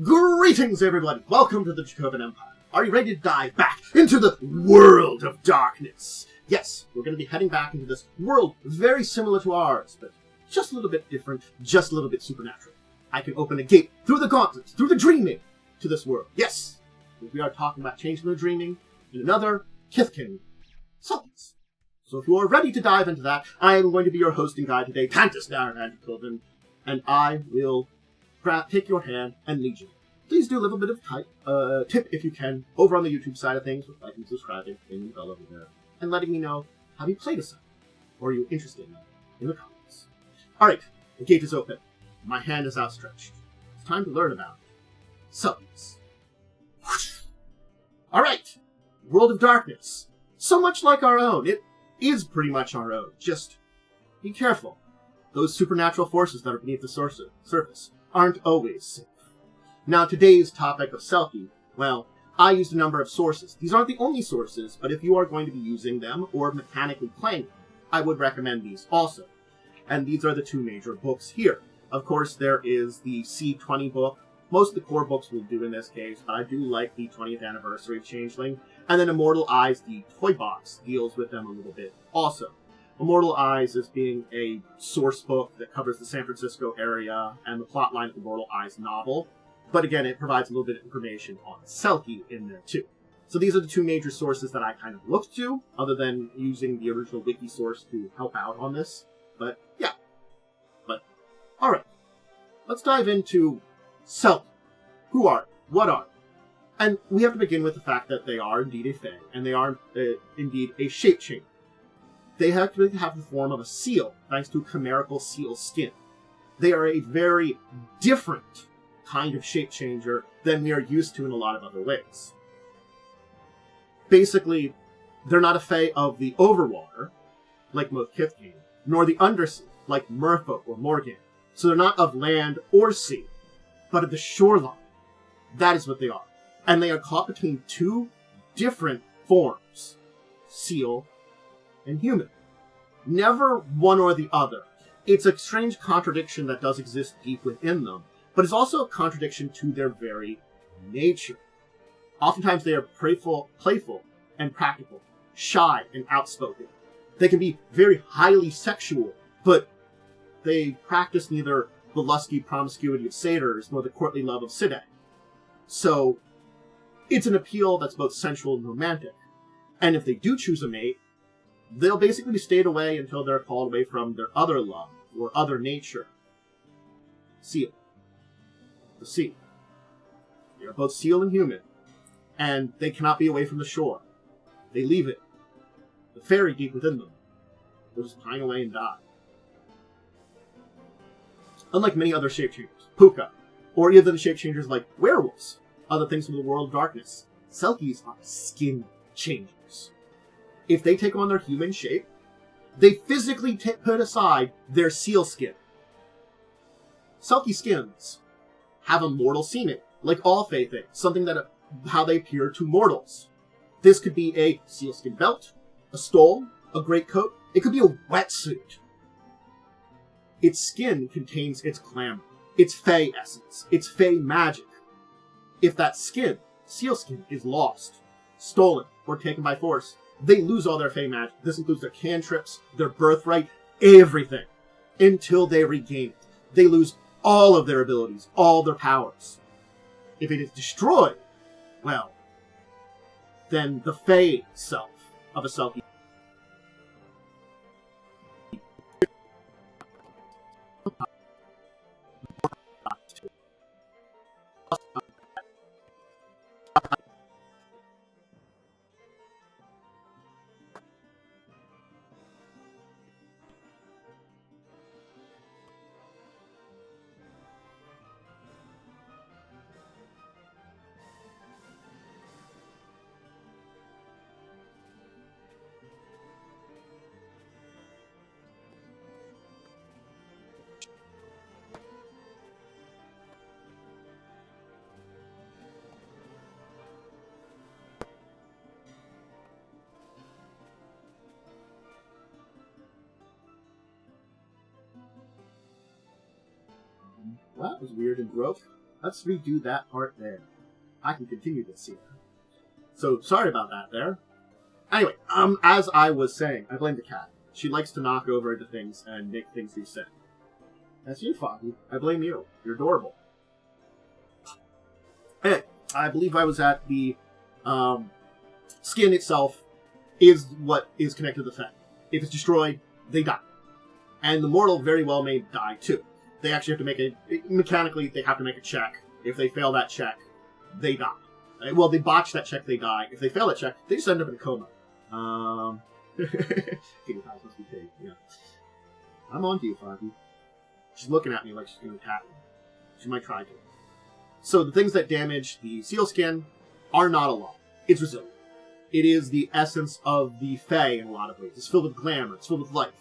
Greetings, everybody! Welcome to the Dracovin Empire. Are you ready to dive back into the world of darkness? Yes, we're going to be heading back into this world very similar to ours, but just a little bit different, just a little bit supernatural. I can open a gate through the gauntlets, through the dreaming, to this world. Yes, we are talking about Changeling The Dreaming in another Kith Selkies. So if you are ready to dive into that, I am going to be your host and guide today, Tantus Dracovin, and I will take your hand and lead you. Please do a little bit of tip if you can over on the YouTube side of things with liking and subscribing, ringing the bell over there, and letting me know, have you played a site? Or are you interested in that in the comments? Alright, the gate is open. My hand is outstretched. It's time to learn about Selkies. Alright, World of Darkness. So much like our own. It is pretty much our own. Just be careful. Those supernatural forces that are beneath the surface aren't always safe. Now, today's topic of Selkie, well, I used a number of sources. These aren't the only sources, but if you are going to be using them or mechanically playing them, I would recommend these also. And these are the two major books here. Of course, there is the C20 book. Most of the core books will do in this case, but I do like the 20th anniversary of Changeling. And then Immortal Eyes, the toy box, deals with them a little bit also. Immortal Eyes is being a source book that covers the San Francisco area and the plotline of the Immortal Eyes novel. But again, it provides a little bit of information on Selkie in there too. So these are the two major sources that I kind of looked to, other than using the original wiki source to help out on this. But yeah. Alright. Let's dive into Selkie. Who are they? What are they? And we have to begin with the fact that they are indeed a fae, and they are indeed a shape changer. They have to have the form of a seal, thanks to chimerical seal skin. They are a very different kind of shape changer than we are used to in a lot of other ways. Basically, they're not a fae of the overwater, like most Kith came, nor the undersea, like Merfolk or Morgan. So they're not of land or sea, but of the shoreline. That is what they are. And they are caught between two different forms, seal and human. Never one or the other. It's a strange contradiction that does exist deep within them, but it's also a contradiction to their very nature. Oftentimes they are playful and practical, shy and outspoken. They can be very highly sexual, but they practice neither the lusty promiscuity of satyrs nor the courtly love of Sidae. So, it's an appeal that's both sensual and romantic. And if they do choose a mate, they'll basically be stayed away until they're called away from their other love, or other nature. Seal. The sea. They are both seal and human, and they cannot be away from the shore. They leave it. The fairy deep within them. They'll just pine away and die. Unlike many other shape-changers, puka, or even shape-changers like werewolves, other things from the world of darkness, Selkies are skin changers. If they take on their human shape, they physically put aside their seal skin. Selkie skins have a mortal seeming, like all fae things, something that how they appear to mortals. This could be a sealskin belt, a stole, a greatcoat. It could be a wetsuit. Its skin contains its glamour, its fae essence, its fae magic. If that skin, sealskin, is lost, stolen, or taken by force, they lose all their fae magic. This includes their cantrips, their birthright, everything, until they regain it. They lose all of their abilities, all their powers. If it is destroyed, well, then the fae self of a Selkie That was weird and broke. let's redo that part there. I can continue this here. So, sorry about that there. Anyway, as I was saying, I blame the cat. She likes to knock over into things and make things do sin. That's you, Foggy. I blame you. You're adorable. Anyway, I believe I was at the skin itself is what is connected to the Fae. If it's destroyed, they die. And the mortal very well may die too. They actually have to make mechanically, they have to make a check. If they fail that check, they die. Well, they botch that check, they die. If they fail that check, they just end up in a coma. Yeah. I'm on to you, Foggy. She's looking at me like she's going to attack me. She might try to. So the things that damage the seal skin are not a lot. It's resilient. It is the essence of the Fae in a lot of ways. It's filled with glamour. It's filled with life.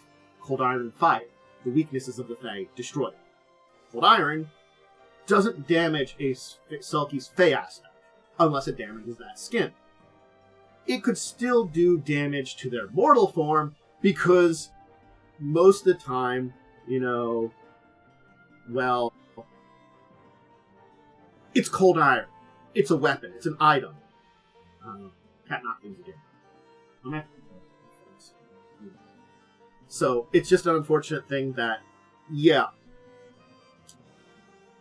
Cold iron and fire. The weaknesses of the Fae destroyed. Cold iron doesn't damage a Selkie's Fae aspect unless it damages that skin. It could still do damage to their mortal form because most of the time, well, it's cold iron. It's a weapon. It's an item. Can't knock things again. Okay. So, it's just an unfortunate thing that, yeah.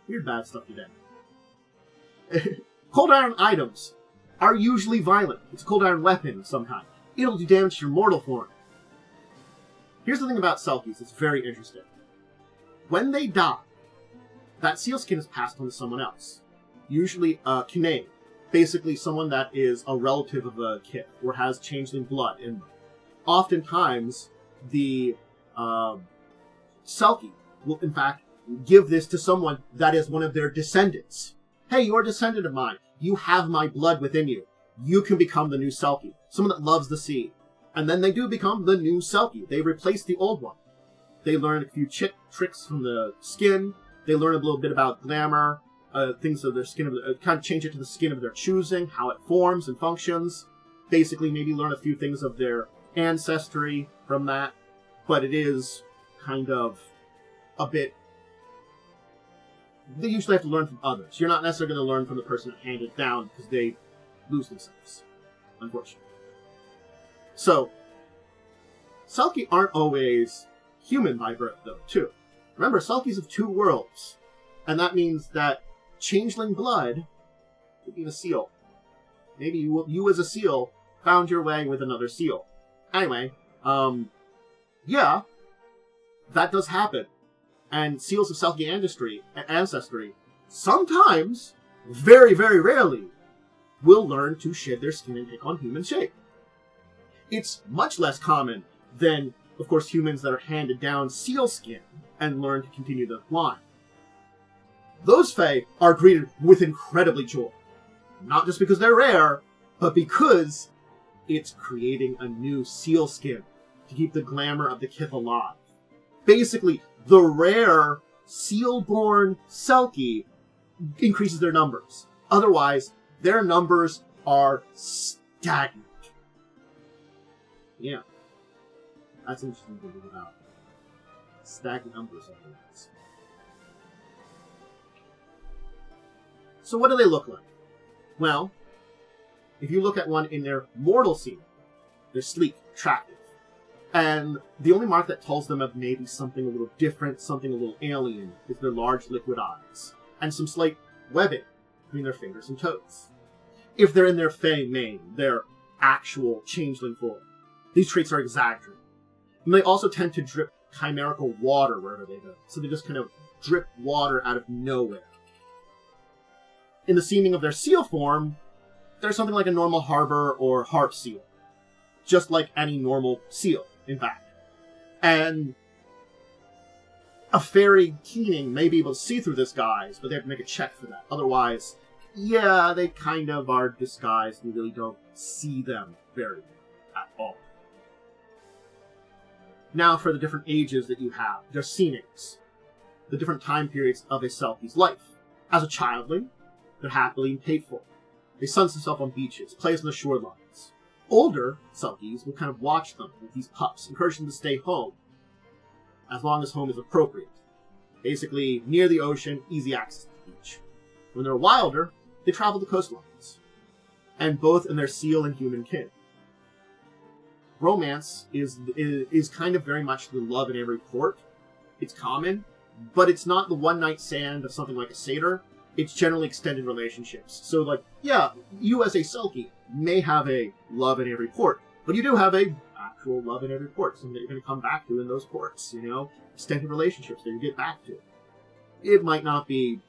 Weird bad stuff today. Cold iron items are usually violent. It's a cold iron weapon of some kind. It'll do damage to your mortal form. Here's the thing about Selkies that's very interesting. When they die, that seal skin is passed on to someone else. Usually a Kine, basically someone that is a relative of a Kith, or has changeling blood in them. Oftentimes, the Selkie will, in fact, give this to someone that is one of their descendants. Hey, you're a descendant of mine. You have my blood within you. You can become the new Selkie. Someone that loves the sea. And then they do become the new Selkie. They replace the old one. They learn a few tricks from the skin. They learn a little bit about glamour, things of their skin, kind of change it to the skin of their choosing, how it forms and functions. Basically, maybe learn a few things of their ancestry from that. But it is kind of a bit... They usually have to learn from others. You're not necessarily going to learn from the person that handed it down because they lose themselves, unfortunately. So, Selkie aren't always human by birth, though, too. Remember, Selkies have two worlds, and that means that changeling blood could be a seal. Maybe you as a seal found your way with another seal. Anyway, yeah, that does happen. And seals of Selkie ancestry, sometimes, very, very rarely, will learn to shed their skin and take on human shape. It's much less common than, of course, humans that are handed down seal skin and learn to continue the line. Those Fae are greeted with incredibly joy. Not just because they're rare, but because it's creating a new seal skin to keep the glamour of the Kith alive. Basically, the rare seal-born Selkie increases their numbers. Otherwise, their numbers are stagnant. Yeah. That's interesting to think about. Stagnant numbers of things. So what do they look like? Well, if you look at one in their mortal scene, they're sleek, attractive. And the only mark that tells them of maybe something a little different, something a little alien, is their large liquid eyes, and some slight webbing between their fingers and toes. If they're in their Fae mane, their actual changeling form, these traits are exaggerated. And they also tend to drip chimerical water wherever they go, so they just kind of drip water out of nowhere. In the seeming of their seal form, they're something like a normal harbor or harp seal, just like any normal seal. In fact. And a fairy keening may be able to see through this guise, but they have to make a check for that. Otherwise, yeah, they kind of are disguised. You really don't see them very at all. Now for the different ages that you have. Their scenings. The different time periods of a Selkie's life. As a childling, they're happily and faithful. They sunset themselves on beaches, plays on the shorelines. Older Selkies will kind of watch them with these pups, encourage them to stay home, as long as home is appropriate. Basically, near the ocean, easy access to the beach. When they're wilder, they travel the coastlines, and both in their seal and human kin. Romance is kind of very much the love in every port. It's common, but it's not the one-night stand of something like a satyr. It's generally extended relationships. So, like, yeah, you as a Selkie may have a love in every port, but you do have a actual love in every port, something that you're going to come back to in those ports, you know? Extended relationships that you get back to. It might not be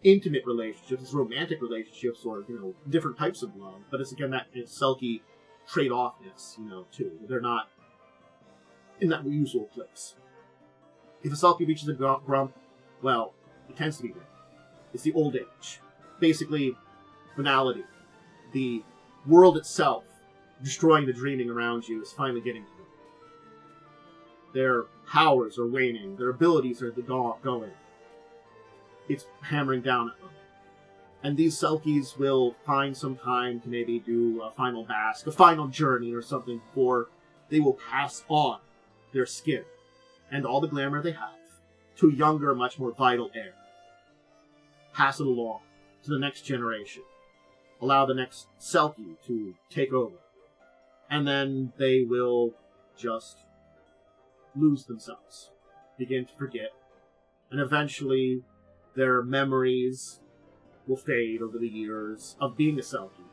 intimate relationships, it's romantic relationships, or, you know, different types of love, but it's, again, that Selkie trade-offness, you know, too. They're not in that usual place. If a Selkie reaches a grump, well, it tends to be dead. It's the old age. Basically, finality. The world itself, destroying the dreaming around you, is finally getting to them. Their powers are waning. Their abilities are going. It's hammering down at them. And these Selkies will find some time to maybe do a final bask, a final journey or something, before they will pass on their skin and all the glamour they have to a younger, much more vital heir. Pass it along to the next generation. Allow the next Selkie to take over. And then they will just lose themselves, begin to forget, and eventually their memories will fade over the years of being a Selkie,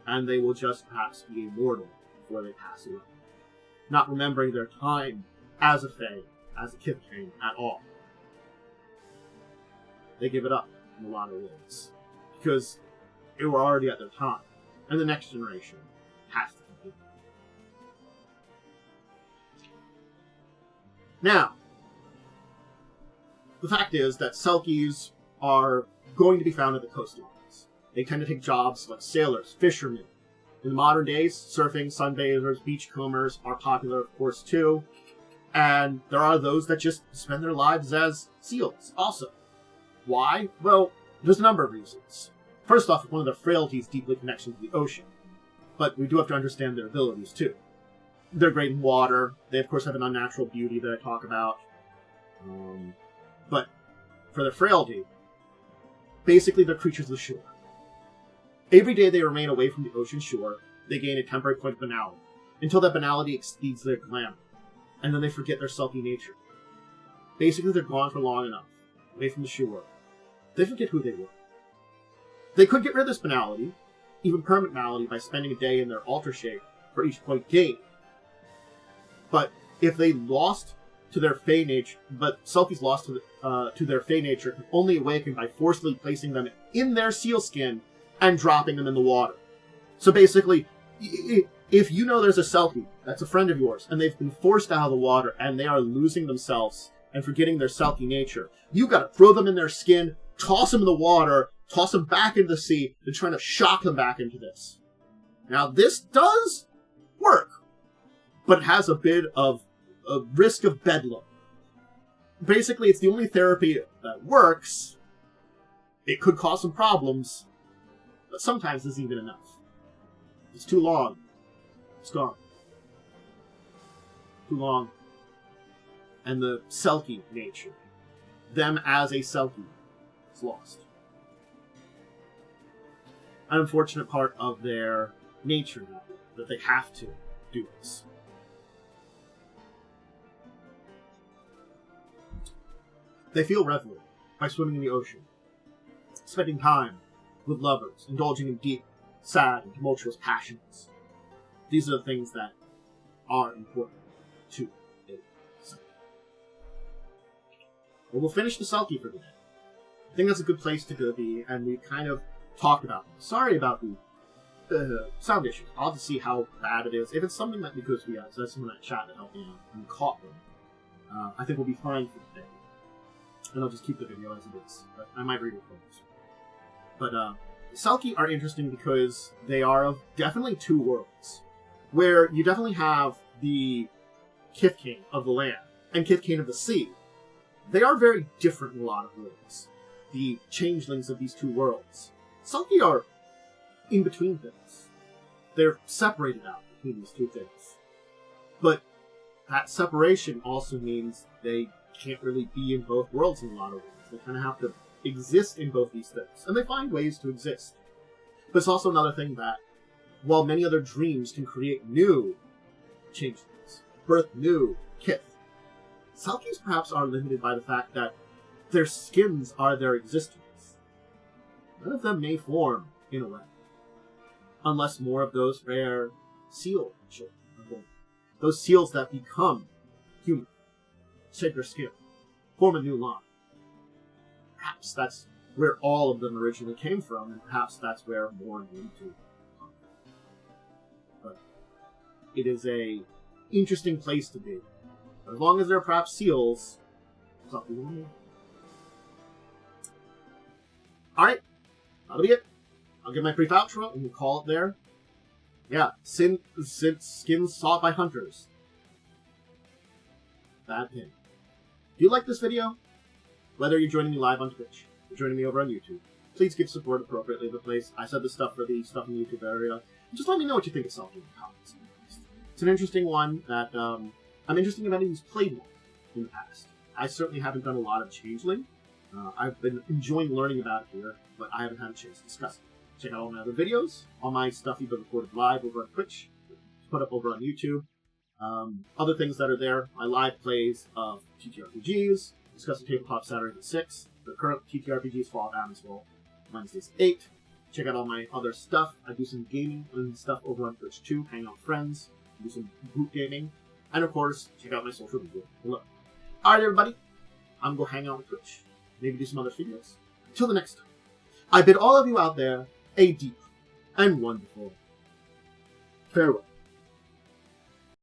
and they will just perhaps be immortal before they pass away, not remembering their time as a Fae, as a Kith King at all. They give it up in a lot of ways, because they were already at their time, and the next generation has to continue. Now, the fact is that Selkies are going to be found at the coastlines. They tend to take jobs like sailors, fishermen. In the modern days, surfing, sunbathers, beachcombers are popular, of course, too. And there are those that just spend their lives as seals, also. Why? Well, there's a number of reasons. First off, one of their frailties deeply connected to the ocean. But we do have to understand their abilities, too. They're great in water. They, of course, have an unnatural beauty that I talk about. But for their frailty, basically they're creatures of the shore. Every day they remain away from the ocean shore, they gain a temporary point of banality, until that banality exceeds their glamour, and then they forget their Selkie nature. Basically, they're gone for long enough, away from the shore. They forget who they were. They could get rid of this banality, even permanent banality, by spending a day in their alter shape for each point gained. But if they lost to their Fey nature, but Selkies lost to their Fey nature can only awaken by forcibly placing them in their seal skin and dropping them in the water. So basically, if you know there's a Selkie that's a friend of yours, and they've been forced out of the water, and they are losing themselves and forgetting their Selkie nature, you gotta throw them in their skin, toss them in the water, toss them back into the sea, and try to shock them back into this. Now, this does work, but it has a bit of a risk of bedlam. Basically, it's the only therapy that works. It could cause some problems, but sometimes this isn't even enough. It's too long. It's gone. Too long. And the Selkie nature, them as a Selkie, is lost. An unfortunate part of their nature, that they have to do this. They feel revelry by swimming in the ocean, spending time with lovers, indulging in deep, sad, and tumultuous passions. These are the things that are important to a Selkie. Well, we'll finish the Selkie for today. I think that's a good place to go be, and we kind of talked about them. Sorry about the sound issues. I'll have to see how bad it is. If it's something that because we had someone in that chat that helped me out and caught them, I think we'll be fine for today. And I'll just keep the video as it is. But I might re-record this. But Selkie are interesting because they are of definitely two worlds. Where you definitely have the Kith King of the land and Kith King of the sea. They are very different in a lot of ways. The changelings of these two worlds. Selkie are in between things. They're separated out between these two things. But that separation also means they can't really be in both worlds in a lot of ways. They kind of have to exist in both these things, and they find ways to exist. But it's also another thing that, while many other dreams can create new changelings, birth new Kith, Selkies perhaps are limited by the fact that their skins are their existence. None of them may form in a way, unless more of those rare seal children are born. Those seals that become human, shed their skin, form a new line. Perhaps that's where all of them originally came from, and perhaps that's where more need to come from. But it is a interesting place to be. As long as there are perhaps seals, something will be. Alright, that'll be it. I'll give my brief outro, and we'll call it there. Yeah, skins sought by hunters. Bad pin. If you like this video, whether you're joining me live on Twitch or joining me over on YouTube, please give support appropriately to the place. I said this stuff for the stuff in the YouTube area. Just let me know what you think of Selkie in the comments. It's an interesting one that I'm interested in anyone who's played one in the past. I certainly haven't done a lot of Changeling. I've been enjoying learning about it here, but I haven't had a chance to discuss it. Check out all my other videos, all my stuff you've been recorded live over on Twitch, put up over on YouTube. Other things that are there, my live plays of TTRPGs, discussing tabletop Saturdays at 6. The current TTRPGs fall down as well, Wednesdays at 8. Check out all my other stuff. I do some gaming and stuff over on Twitch too, hang out with friends, do some group gaming, and of course, check out my social media below. Alright everybody, I'm going to go hang out with Twitch, maybe do some other videos. Until the next time, I bid all of you out there a deep and wonderful farewell.